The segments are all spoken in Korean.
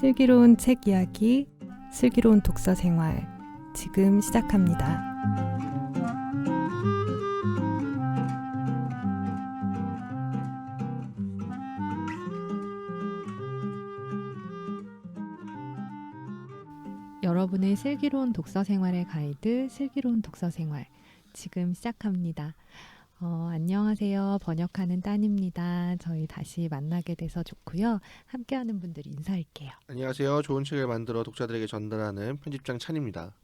슬기로운 책 이야기, 슬기로운 독서 생활 지금 시작합니다. 여러분의 슬기로운 독서 생활의 가이드, 슬기로운 독서 생활 지금 시작합니다. 안녕하세요. 번역하는 딴입니다. 저희 다시 만나게 돼서 좋고요. 함께하는 분들 인사할게요. 안녕하세요. 좋은 책을 만들어 독자들에게 전달하는 편집장 찬입니다.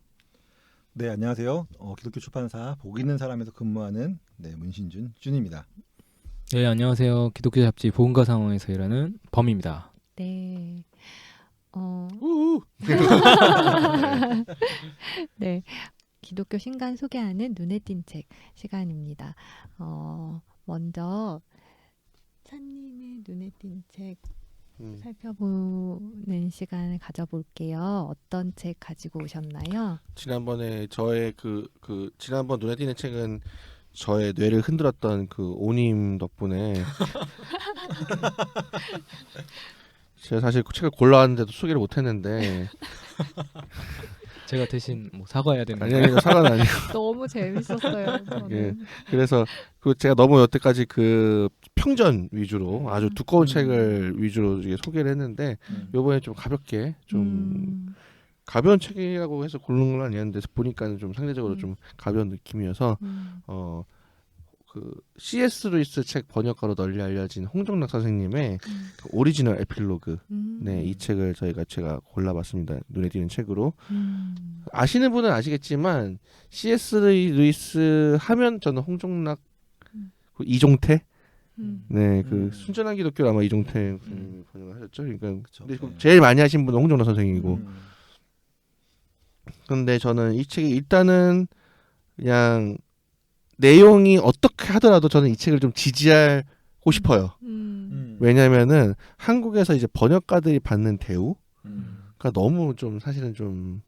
네, 안녕하세요. 기독교 출판사 복 있는 사람에서 근무하는 문신준 준입니다. 네, 안녕하세요. 기독교 잡지 보험가 상황에서 일하는 범입니다. 네. 네. 기독교 신간 소개하는 눈에 띈 책 시간입니다. 먼저 찬님의 눈에 띈 책 살펴보는 시간을 가져볼게요. 어떤 책 가지고 오셨나요? 지난번에 저의 지난번 눈에 띄는 책은 저의 뇌를 흔들었던 그 오님 덕분에 제가 사실 그 책을 골라왔는데도 소개를 못했는데 제가 대신 사과해야 되는 아니요, 사과는 아니에요. 너무 재밌었어요. 저는. 예, 그래서 제가 너무 여태까지 그 평전 위주로 아주 두꺼운 책을 위주로 소개를 했는데 이번에 좀 가볍게 좀 가벼운 책이라고 해서 고르는 건 아니었는데 보니까는 좀 상대적으로 좀 가벼운 느낌이어서 그 C.S. 루이스 책 번역가로 널리 알려진 홍정락 선생님의 그 오리지널 에필로그 네, 이 책을 제가 골라봤습니다. 눈에 띄는 책으로. 아시는 분은 아시겠지만 C.S. 루이스 하면 저는 홍정락 그 이종태 네, 그 순전한 기독교를 아마 이종태 선생님이 번역을 하셨죠. 그러니까 근데 제일 많이 하신 분은 홍정락 선생님이고. 근데 저는 이 책이 일단은 그냥 내용이 어떻게 하더라도 저는 이 책을 좀 지지하고 싶어요. 왜냐면은 한국에서 이제 번역가들이 받는 대우가 너무 좀 사실은 좀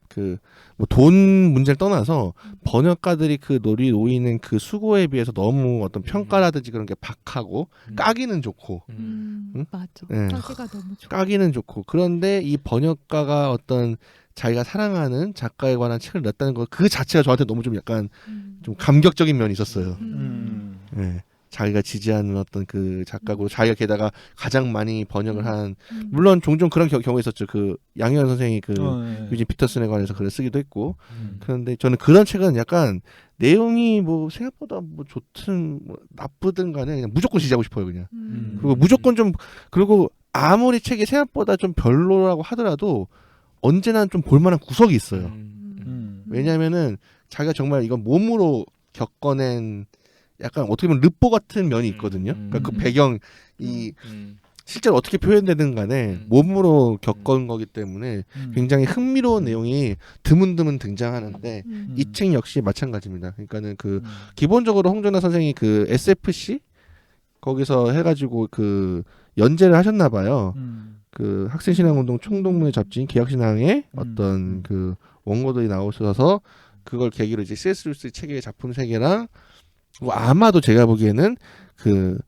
그 뭐 돈 문제를 떠나서 번역가들이 그 놓이는 그 수고에 비해서 너무 어떤 평가라든지 그런 게 박하고 까기는 좋고 맞아. 네. 까기가 너무 좋아. 까기는 좋고 그런데 이 번역가가 어떤 자기가 사랑하는 작가에 관한 책을 냈다는 거 그 자체가 저한테 너무 좀 약간 좀 감격적인 면이 있었어요. 네. 자기가 지지하는 어떤 그 작가고 자기가 게다가 가장 많이 번역을 한 물론 종종 그런 경우가 있었죠. 그 양희원 선생이 그 유진 피터슨에 관해서 글을 쓰기도 했고 그런데 저는 그런 책은 약간 내용이 뭐 생각보다 뭐 좋든 뭐 나쁘든 간에 그냥 무조건 지지하고 싶어요 그냥. 그리고 무조건 좀 그리고 아무리 책이 생각보다 좀 별로라고 하더라도 언제나 좀 볼만한 구석이 있어요. 왜냐하면은 자기가 정말 이건 몸으로 겪어낸 약간 어떻게 보면 르포 같은 면이 있거든요. 그러니까 그 배경 이 실제로 어떻게 표현되든 간에 몸으로 겪은 거기 때문에 굉장히 흥미로운 내용이 드문드문 등장하는데 이 책 역시 마찬가지입니다. 그러니까는 그 기본적으로 홍정락 선생이 그 SFC 거기서 해가지고 그 연재를 하셨나 봐요. 그 학생신앙운동 총동문회 잡지인 계약신앙에 어떤 그 원고들이 나오셔서 그걸 계기로 이제 C.S. 루이스 책의 작품 세계랑 뭐 아마도 제가 보기에는 그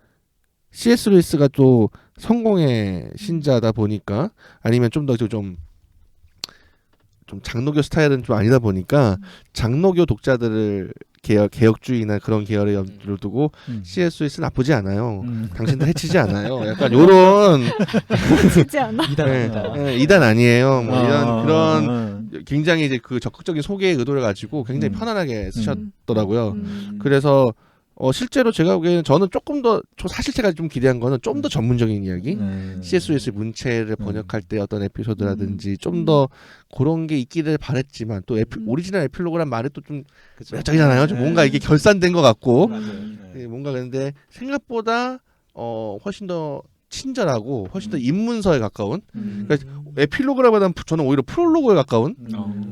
C.S. 루이스가 또 성공의 신자다 보니까 아니면 좀 더 좀 장로교 스타일은 좀 아니다 보니까 장로교 독자들을 개혁주의나 그런 계열의 염두를 두고 C.S. 루이스 나쁘지 않아요. 당신들 해치지 않아요. 약간 요런 해치지 않아? 이단 아니에요. 뭐 이런 그런 굉장히 이제 그 적극적인 소개의 의도를 가지고 굉장히 편안하게 쓰셨더라고요. 그래서 실제로 제가 보기에는 저는 조금 더 사실 제가 좀 기대한 거는 좀 더 전문적인 이야기 C.S. 루이스 문체를 번역할 때 어떤 에피소드라든지 좀 더 그런 게 있기를 바랬지만 또 오리지널 에필로그란 말이 또 좀 매력적이잖아요. 좀 뭔가 이게 결산된 것 같고 뭔가 그런데 생각보다 훨씬 더 친절하고 훨씬 더 입문서에 가까운 그러니까 에필로그라보다는 저는 오히려 프롤로그에 가까운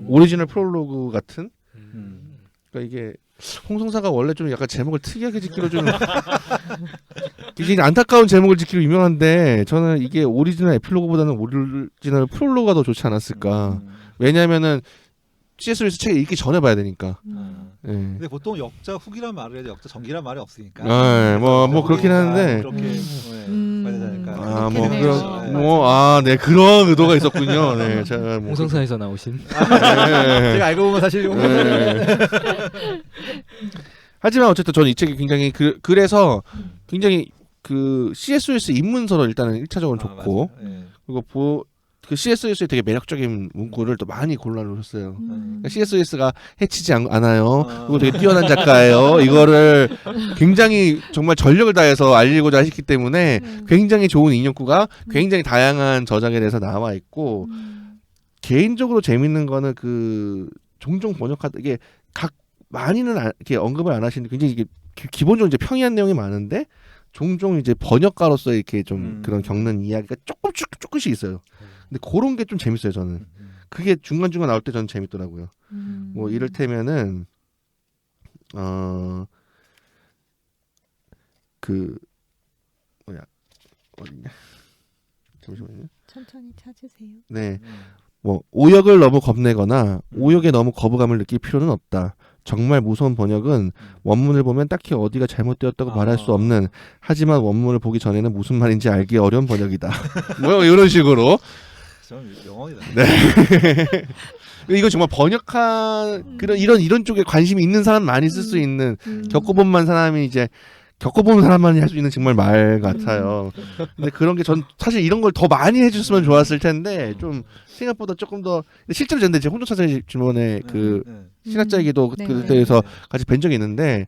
오리지널 프롤로그 같은 그러니까 이게 홍성사가 원래 좀 약간 제목을 특이하게 짓기로 좀 굉장히 안타까운 제목을 짓기로 유명한데 저는 이게 오리지널 에필로그보다는 오리지널 프롤로그가 더 좋지 않았을까. 왜냐하면은 C.S. 루이스 책을 읽기 전에 봐야 되니까. 네. 근데 보통 역자 후기란 말을 해도 역자 전기란 말이 없으니까. 뭐 그렇긴 하는데. 그렇게, 받아야 되니까. 아, 뭐 그렇겠네요. 그런 네 그런 의도가 있었군요. 네, 제가 뭐 홍성사에서 나오신. 네. 제가 알고 보면 사실 네. 하지만 어쨌든 저는 이 책이 굉장히 그래서 굉장히 그 C.S. 입문서로 일단은 1차적으로 좋고 그리고 그 C.S.의 되게 매력적인 문구를 또 많이 골라놓으셨어요. 그러니까 C.S.가 해치지 않아요. 그리고 되게 뛰어난 작가예요. 이거를 굉장히 정말 전력을 다해서 알리고자 하셨기 때문에 굉장히 좋은 인용구가 굉장히 다양한 저작에 대해서 나와 있고 개인적으로 재밌는 거는 그 종종 번역하다 이게 각 많이는 이렇게 언급을 안 하시는데 굉장히 이게 기본적으로 이제 평이한 내용이 많은데 종종 이제 번역가로서 이렇게 좀 그런 겪는 이야기가 조금씩 있어요. 근데 그런 게 좀 재밌어요, 저는. 그게 중간중간 나올 때 저는 재밌더라고요. 뭐 이를테면은 그 뭐야 어디냐? 잠시만요. 천천히 찾으세요. 네. 뭐 오역을 너무 겁내거나 오역에 너무 거부감을 느낄 필요는 없다. 정말 무서운 번역은 원문을 보면 딱히 어디가 잘못되었다고 말할 수 없는 하지만 원문을 보기 전에는 무슨 말인지 알기 어려운 번역이다. 뭐 이런 식으로. 좀 영어이다. 네. 이거 정말 번역한 그런 이런 쪽에 관심이 있는 사람 많이 쓸 수 있는 겪어본 사람이 이제 겪어보는 사람만이 할 수 있는 정말 말 같아요. 근데 그런 게 전 사실 이런 걸 더 많이 해줬으면 좋았을 텐데 좀 생각보다 조금 더 실제로 근데 제 혼조차사의 주변에 그 신학자이기도 네. 그때에서 같이 뵌 적이 있는데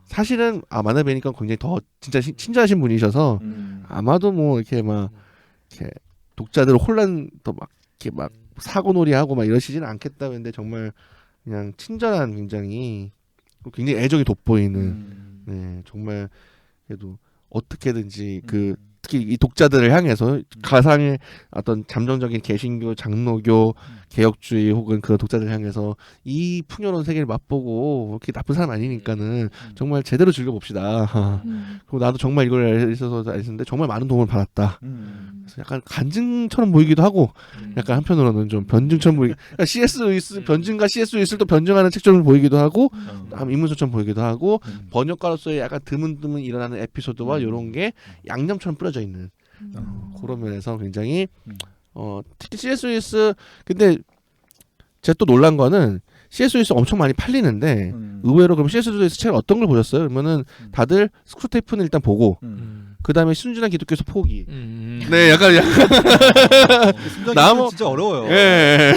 사실은 만나 뵈니까 굉장히 더 진짜 친절하신 분이셔서 아마도 뭐 이렇게 막 이렇게 독자들 혼란 더 막 이렇게 막 사고놀이하고 막 이러시지는 않겠다 했는데 정말 그냥 친절한 굉장히 애정이 돋보이는 네 정말 그래도 어떻게든지 그 특히 이 독자들을 향해서 가상의 어떤 잠정적인 개신교, 장로교, 개혁주의 혹은 그런 독자들을 향해서 이 풍요로운 세계를 맛보고 이렇게 나쁜 사람 아니니까는 정말 제대로 즐겨봅시다. 그리고 나도 정말 이걸 있어서 알았는데 정말 많은 도움을 받았다. 그래서 약간 간증처럼 보이기도 하고 약간 한편으로는 좀 변증처럼 보이기 그러니까 C.S. 루이스 변증과 C.S. 루이스를 또 변증하는 책처럼 보이기도 하고 인문서처럼 보이기도 하고 번역가로서의 약간 드문드문 일어나는 에피소드와 이런 게 양념처럼 뿌려져 있는 그런 면에서 굉장히 특히 C.S. 루이스 근데 제가 또 놀란 거는 C.S. 루이스 엄청 많이 팔리는데 의외로 그럼 C.S. 루이스 책 어떤 걸 보셨어요? 그러면은 다들 스크루테이프는 일단 보고 그 다음에 순진한 기독교에서 포기. 네, 약간 나무 진짜 어려워요. 예.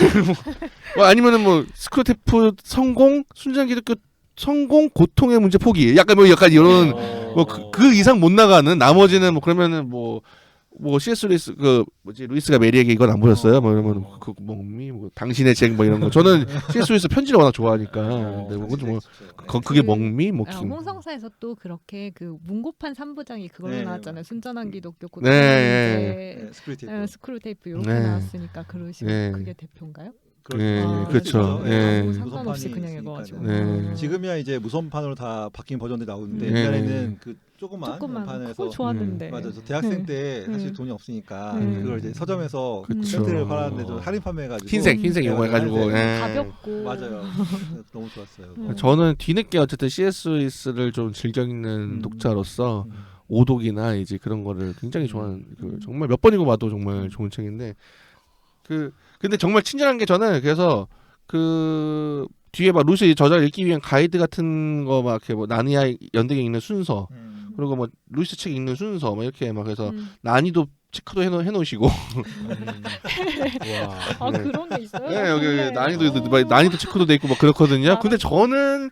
뭐 아니면은 뭐 스크루테이프 성공, 순진한 기독교 성공, 고통의 문제 포기. 약간 이런 뭐 그 이상 못 나가는 나머지는 뭐 그러면은 뭐 C.S. 루이스 그 뭐지 루이스가 메리에게 이건 안 보셨어요? 뭐 이러면 그 먹미 뭐 당신의 책 뭐 이런 거. 저는 C.S. 루이스 편지를 워낙 좋아하니까. 네, 뭐 그것도 뭐 그게 먹미 뭐 홍성사에서 또 그렇게 그 문고판 3부작이 그걸로 네. 나왔잖아요. 순전한 기독교 네. 네. 스크루테이프. 이렇게 네. 나왔으니까 그러시고 네. 그게 대표인가요? 네, 그렇죠. 네. 네. 상관없이 그냥 읽어가지고. 네. 지금이야 이제 무선판으로 다 바뀐 버전들이 나오는데 네. 옛날에는 그 조그만 그거 판에서 좋았는데. 맞아. 저 대학생 때 사실 네. 돈이 없으니까 네. 그걸 이제 서점에서 그쵸. 세트를 팔았는데 좀 할인 판매해가지고 흰색 이거 해가지고 예. 가볍고 맞아요. 너무 좋았어요. 저는 뒤늦게 어쨌든 C.S. 루이스를 좀 즐겨 읽는 독자로서 오독이나 이제 그런 거를 굉장히 좋아하는 정말 몇 번 읽어봐도 정말 좋은 책인데 근데 정말 친절한 게 저는 그래서 그 뒤에 막 루이스 저자를 읽기 위한 가이드 같은 거 막 이렇게 뭐 나니아 연대기 읽는 순서 그리고 뭐 루이스 책 읽는 순서 막 이렇게 막 해서 난이도 체크도 해놓으시고 아 네. 그런 게 있어요? 네 여기 난이도 체크도 돼 있고 막 그렇거든요. 근데 저는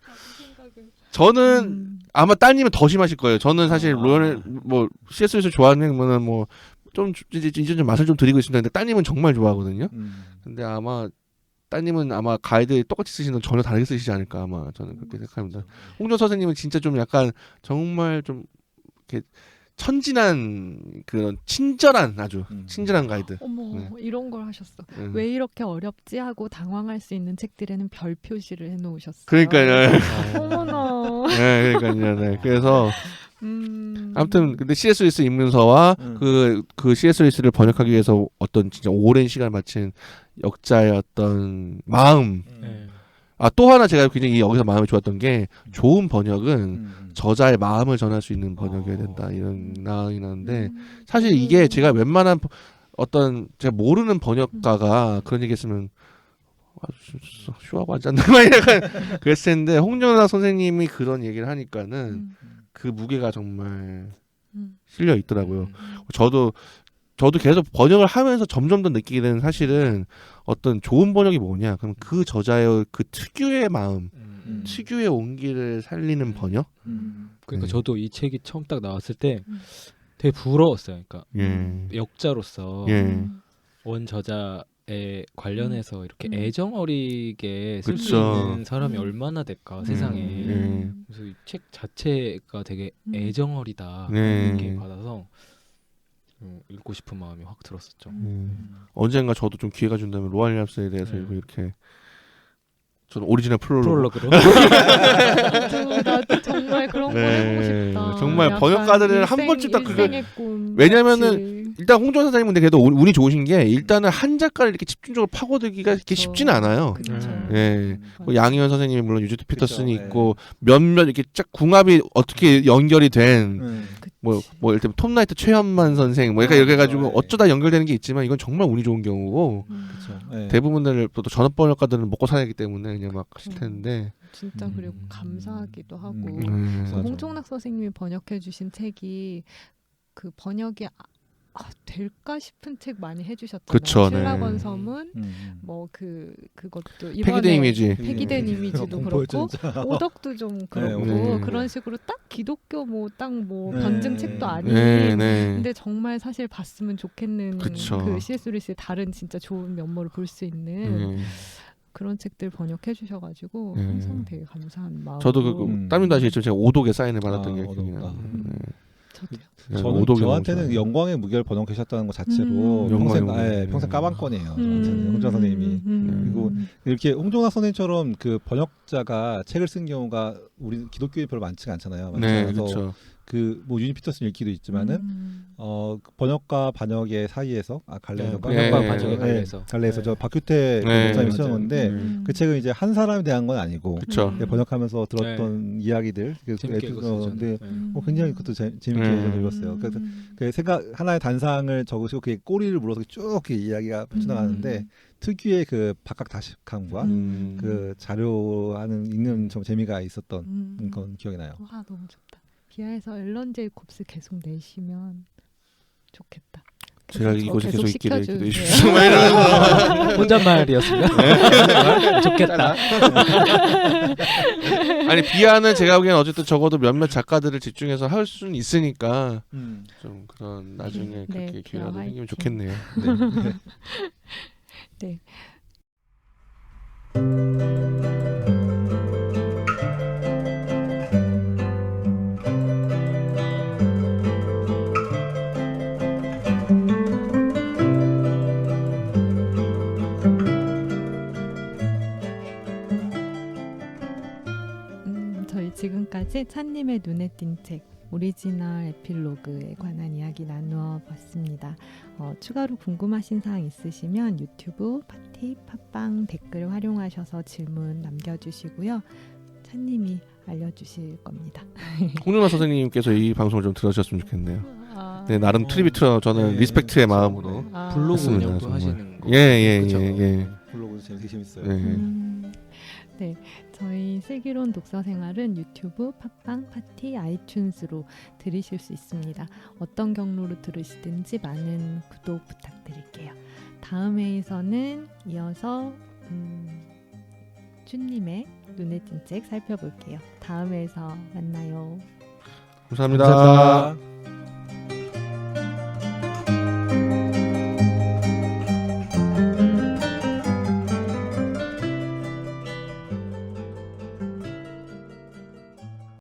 아마 따님은 더 심하실 거예요. 저는 사실 뭐 C.S. 루이스 좋아하는 거는 뭐 좀 이제 좀 맛을 좀 드리고 있습니다. 근데 따님은 정말 좋아하거든요. 근데 아마 따님은 아마 가이드 똑같이 쓰시는 건 전혀 다르게 쓰시지 않을까 아마 저는 그렇게 생각합니다. 홍준 선생님은 진짜 좀 약간 정말 좀 이렇게 천진한 그런 친절한 아주 친절한 가이드. 어머 네. 이런 걸 하셨어. 왜 이렇게 어렵지 하고 당황할 수 있는 책들에는 별 표시를 해놓으셨어요. 그러니까요. 어머나. 네, 그러니까요. 네. 그래서 아무튼 근데 C.S. 루이스 입문서와 그 C.S. 루이스를 번역하기 위해서 어떤 진짜 오랜 시간을 바친 역자의 어떤 마음 또 하나 제가 굉장히 여기서 마음이 좋았던 게 좋은 번역은 저자의 마음을 전할 수 있는 번역이어야 된다 이런 생각이 나는데 사실 이게 제가 웬만한 어떤 제가 모르는 번역가가 그런 얘기했으면 쇼하고 앉았나 막 약간 그랬을 텐데 홍정락 선생님이 그런 얘기를 하니까는 그 무게가 정말 실려 있더라고요. 저도 계속 번역을 하면서 점점 더 느끼게 되는 사실은 어떤 좋은 번역이 뭐냐? 그럼 그 저자의 그 특유의 마음, 특유의 온기를 살리는 번역. 그러니까 저도 이 책이 처음 딱 나왔을 때 되게 부러웠어요. 그러니까 역자로서 원 저자에 관련해서 이렇게 애정 어리게 쓸 수 그쵸. 있는 사람이 얼마나 될까 세상에. 그래서 이 책 자체가 되게 애정 어리다 이렇게 받아서 읽고 싶은 마음이 확 들었었죠. 언젠가 저도 좀 기회가 준다면 로알 랍스에 대해서 이렇게 저는 오리지널 프롤로그로. 나도 정말 그런 거 해보고 싶다. 정말 약간 번역가들은 한 번쯤 딱 그걸 일생의 꿈 왜냐면은 같이. 일단 홍정 선생님은 그래도 운이 좋으신 게 일단은 한 작가를 이렇게 집중적으로 파고들기가 이렇게 쉽지는 않아요. 그쵸. 예. 뭐 양희원 선생님이 물론 유지트 피터슨이 그쵸, 있고 몇몇 이렇게 쫙 궁합이 어떻게 연결이 된 뭐 예를 들면 톱라이트 최현만 선생 뭐 이렇게 해가지고 어쩌다 연결되는 게 있지만 이건 정말 운이 좋은 경우고 대부분들 또 전업 번역가들은 먹고 살아야 하기 때문에 그냥 막 하실 텐데 진짜 그리고 감사하기도 하고 맞아. 홍종락 선생님이 번역해 주신 책이 그 번역이 될까 싶은 책 많이 해주셨잖아요. 그쵸, 네. 신라권 서문 뭐 그것도 이번에 폐기된 이미지 폐기된 이미지도 그렇고 오덕도 좀 그렇고 네. 그런 식으로 딱 기독교 변증 책도 아닌 네. 근데 정말 사실 봤으면 좋겠는 그쵸. 그 C.S. 루이스의 다른 진짜 좋은 면모를 볼 수 있는 그런 책들 번역해 주셔가지고 항상 되게 감사한 마음. 저도 땀님도 아시겠지만 제가 오독에 사인을 받았던 게 기억이 나요. 저는 저한테는 영광의 무게를 번역하셨다는 것 자체로 평생 까방권이에요. 저한테는 홍정락 선생님이 그리고 이렇게 홍정락 선생님처럼 그 번역자가 책을 쓴 경우가 우리 기독교에 별로 많지가 않잖아요. 네, 그래서 그렇죠. 그 뭐 유니 피터슨 읽기도 있지만은 그 번역과 반역의 사이에서 갈래에서 번역과 반역의 갈래에서 갈래에서 저 박규태 목사님이 쓰셨는데 그 책은 이제 한 사람에 대한 건 아니고 그쵸. 번역하면서 들었던 이야기들 그 에피소드인데 굉장히 그것도 재밌게 읽었어요. 그래서 그 생각 하나의 단상을 적으시고 그 꼬리를 물어서 쭉 이야기가 펼쳐나가는데 특유의 그 박학다식함과 그 자료하는 읽는 좀 재미가 있었던 건 기억이 나요. 와 너무 좋다. 비하에서 앨런 제이콥스 계속 내시면 좋겠다. 제가 이곳에 계속 있기를 시켜주세요. 기도해 주십시오. 막 이러면서. 혼잣말이었습니다. 좋겠다. 아니 비하는 제가 보기엔 어쨌든 적어도 몇몇 작가들을 집중해서 할 수는 있으니까 좀 그런 나중에 그렇게 기회가 생기면 좋겠네요. 네. 저희 지금까지 찬님의 눈에 띈 책 오리지널 에필로그에 관한 이야기 나누어 봤습니다. 추가로 궁금하신 사항 있으시면 유튜브, 파티, 팟빵 댓글 활용하셔서 질문 남겨주시고요. 찬님이 알려주실 겁니다. 홍윤아 선생님께서 이 방송을 좀 들으셨으면 좋겠네요. 네, 나름 트리비트로 저는 리스펙트의 마음으로 블로그 했습니다, 운영도 정말. 하시는 거. 예. 블로그도 되게 재밌어요. 네, 저희 슬기로운 독서 생활은 유튜브, 팟빵, 파티, 아이튠즈로 들으실 수 있습니다. 어떤 경로로 들으시든지 많은 구독 부탁드릴게요. 다음 회에서는 이어서 쭈님의 눈에 띈 책 살펴볼게요. 다음 회에서 만나요. 감사합니다. 감사합니다.